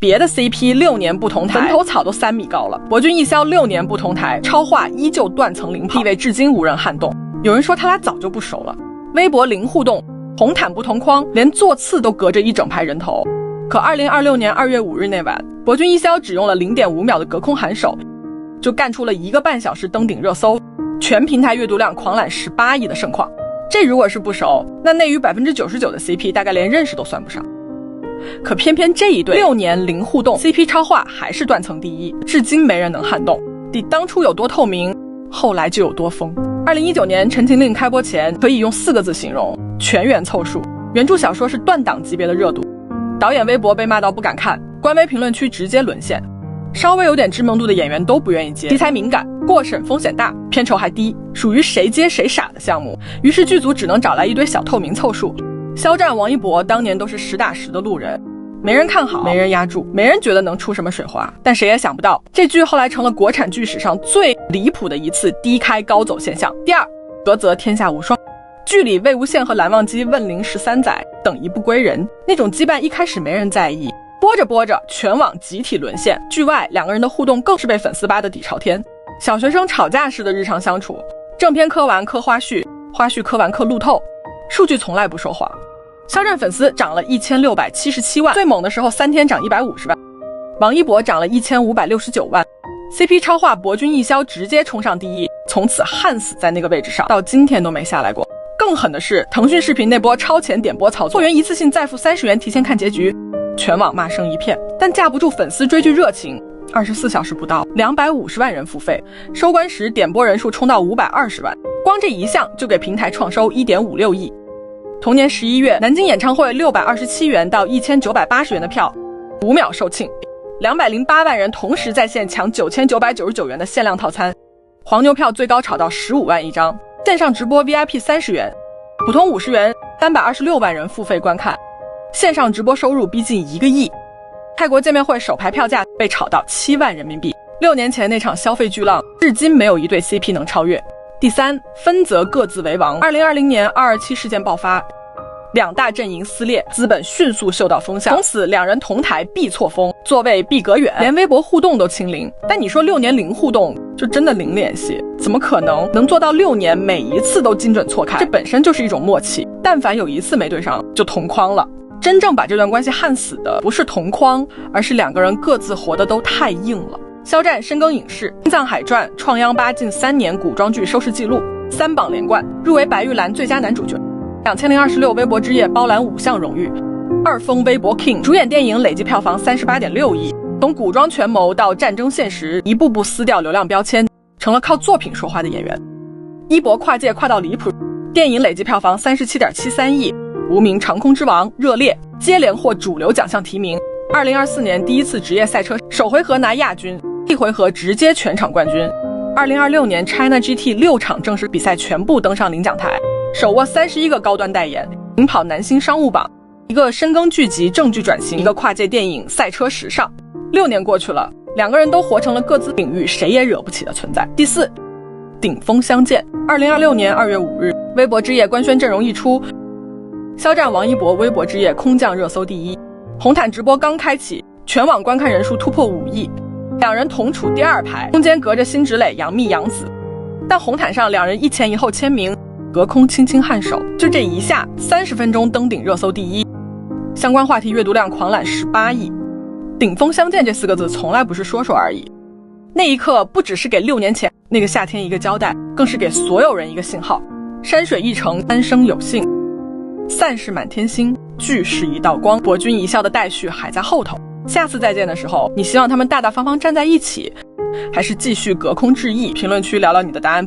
别的 CP 6年不同台，坟头草都3米高了。博君一肖6年不同台，超话依旧断层领跑，地位至今无人撼动。有人说他俩早就不熟了，微博零互动，红毯不同框，连座次都隔着一整排人头。可2026年2月5日那晚，博君一肖只用了 0.5 秒的隔空喊手，就干出了1个半小时登顶热搜，全平台阅读量狂揽18亿的盛况。这如果是不熟，那内娱99%的 CP 大概连认识都算不上。可偏偏这一对6年零互动 CP 超话还是断层第一，至今没人能撼动。你当初有多透明，后来就有多疯。2019年《陈情令》开播前，可以用4个字形容：全员凑数。原著小说是断档级别的热度，导演微博被骂到不敢看，官微评论区直接沦陷。稍微有点知名度的演员都不愿意接，题材敏感，过审风险大，片酬还低，属于谁接谁傻的项目。于是剧组只能找来一堆小透明凑数。肖战、王一博当年都是实打实的路人，没人看好，没人压住，没人觉得能出什么水花。但谁也想不到，这剧后来成了国产剧史上最离谱的一次低开高走现象。第二，隔则天下无双。剧里魏无羡和蓝忘机问龄13载，等一步归人，那种羁绊一开始没人在意，播着播着全网集体沦陷。剧外两个人的互动更是被粉丝扒得底朝天，小学生吵架式的日常相处，正片磕完磕花絮，花絮磕完磕路透，数据从来不说谎。肖战粉丝涨了1677万，最猛的时候3天涨150万。王一博涨了1569万。CP 超话博君一肖直接冲上第一，从此焊死在那个位置上，到今天都没下来过。更狠的是，腾讯视频那波超前点播操作，会员一次性再付30元提前看结局，全网骂声一片。但架不住粉丝追剧热情，24小时不到250万人付费，收官时点播人数冲到520万，光这一项就给平台创收1.56亿。同年11月，南京演唱会627元到1980元的票5秒售罄，208万人同时在线抢9999元的限量套餐，黄牛票最高炒到15万一张。线上直播 VIP 30元，普通50元，326万人付费观看，线上直播收入逼近1个亿。泰国见面会首排票价被炒到7万人民币，6年前那场消费巨浪，至今没有一对 CP 能超越。第三，分则各自为王。2020年227事件爆发，两大阵营撕裂，资本迅速嗅到风向，从此两人同台必错峰，座位必隔远，连微博互动都清零。但你说6年零互动，就真的零联系？怎么可能能做到6年每一次都精准错开？这本身就是一种默契，但凡有一次没对上，就同框了。真正把这段关系焊死的不是同框，而是两个人各自活得都太硬了。肖战深耕影视，《青藏海传》创央8近3年古装剧收视纪录，3榜连冠，入围白玉兰最佳男主角。2026微博之夜包揽5项荣誉，2封微博 King， 主演电影累计票房38.6亿。从古装权谋到战争现实，一步步撕掉流量标签，成了靠作品说话的演员。一博跨界跨到离谱，电影累计票房37.73亿，无名长空之王热烈接连获主流奖项提名。2024年第一次职业赛车，首回合拿亚军，一回合直接全场冠军。2026年 China GT 6场正式比赛全部登上领奖台，手握31个高端代言，领跑男星商务榜，一个深耕剧集正剧转型，一个跨界电影赛车时尚。6年过去了，两个人都活成了各自领域谁也惹不起的存在。第四，顶峰相见。2026年2月5日，微博之夜官宣阵容一出，肖战、王一博微博之夜空降热搜第一。红毯直播刚开启，全网观看人数突破5亿，两人同处第2排，中间隔着辛芷蕾、杨幂、杨紫。但红毯上两人一前一后签名，隔空轻轻颔首，就这一下30分钟登顶热搜第一，相关话题阅读量狂揽18亿。顶峰相见这4个字从来不是说说而已，那一刻不只是给6年前那个夏天一个交代，更是给所有人一个信号。山水一程，三生有幸，散是满天星，聚是一道光。博君一笑的待续还在后头，下次再见的时候，你希望他们大大方方站在一起，还是继续隔空致意？评论区聊聊你的答案。